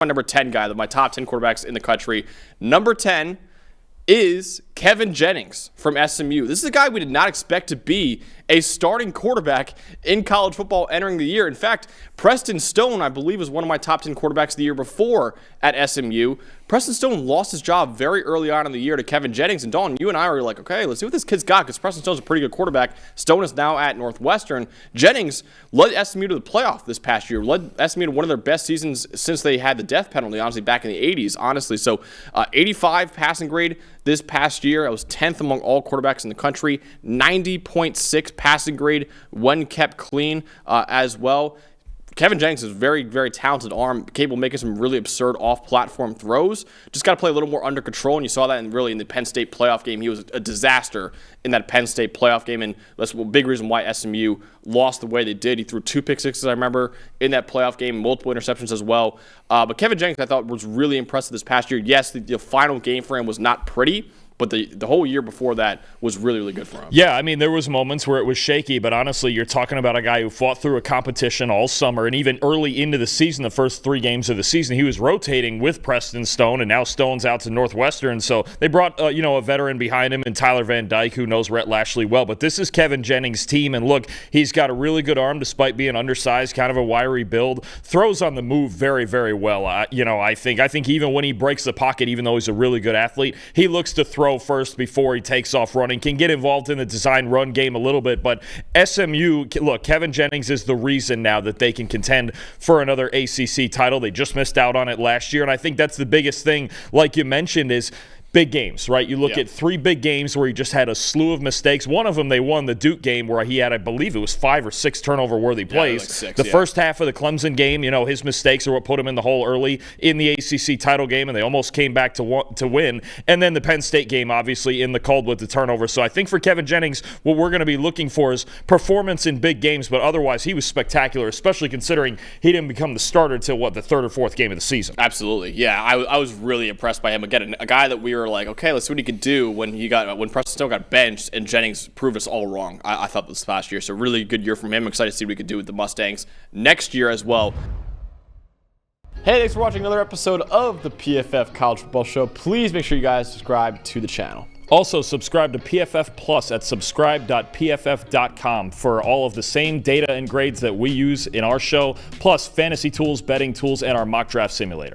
my number 10 guy, my top 10 quarterbacks in the country. Number 10 is Kevin Jennings from SMU. This is a guy we did not expect to be a starting quarterback in college football entering the year. In fact, Preston Stone, I believe, was one of my top 10 quarterbacks the year before at SMU. Preston Stone lost his job very early on in the year to Kevin Jennings. And Dalton, you and I were like, okay, let's see what this kid's got, because Preston Stone's a pretty good quarterback. Stone is now at Northwestern. Jennings led SMU to the playoff this past year, led SMU to one of their best seasons since they had the death penalty, honestly, back in the 80s, honestly. So 85 passing grade this past year. I was 10th among all quarterbacks in the country, 90.6 passing grade when kept clean as well. Kevin Jennings is a very, very talented arm, capable of making some really absurd off-platform throws. Just got to play a little more under control, and you saw that in the Penn State playoff game. He was a disaster in that Penn State playoff game, and that's a big reason why SMU lost the way they did. He threw 2 pick sixes, I remember, in that playoff game, multiple interceptions as well. But Kevin Jennings, I thought, was really impressive this past year. Yes, the final game for him was not pretty, but the whole year before that was really, really good for him. Yeah, I mean, there was moments where it was shaky, but honestly, you're talking about a guy who fought through a competition all summer, and even early into the season, the first 3 games of the season, he was rotating with Preston Stone, and now Stone's out to Northwestern, so they brought a veteran behind him in Tyler Van Dyke, who knows Rhett Lashley well. But this is Kevin Jennings' team, and look, he's got a really good arm despite being undersized, kind of a wiry build, throws on the move very, very well. I think even when he breaks the pocket, even though he's a really good athlete, he looks to throw first before he takes off running, can get involved in the design run game a little bit. But SMU, look, Kevin Jennings is the reason now that they can contend for another ACC title. They just missed out on it last year, and I think that's the biggest thing, like you mentioned, is big games, right? You look at 3 big games where he just had a slew of mistakes. One of them, they won the Duke game where he had, I believe it was 5 or 6 turnover-worthy plays. Like 6, the first half of the Clemson game, his mistakes are what put him in the hole early in the ACC title game, and they almost came back to win. And then the Penn State game, obviously, in the cold with the turnover. So I think for Kevin Jennings, what we're going to be looking for is performance in big games, but otherwise he was spectacular, especially considering he didn't become the starter till, the 3rd or 4th game of the season. Absolutely. Yeah, I was really impressed by him. Again, a guy that we were like, okay, let's see what he could do when Preston Stone got benched and Jennings proved us all wrong, I thought, this past year. So really good year from him. I'm excited to see what he could do with the Mustangs next year as well. Hey, thanks for watching another episode of the PFF College Football Show. Please make sure you guys subscribe to the channel. Also, subscribe to PFF Plus at subscribe.pff.com for all of the same data and grades that we use in our show, plus fantasy tools, betting tools, and our mock draft simulator.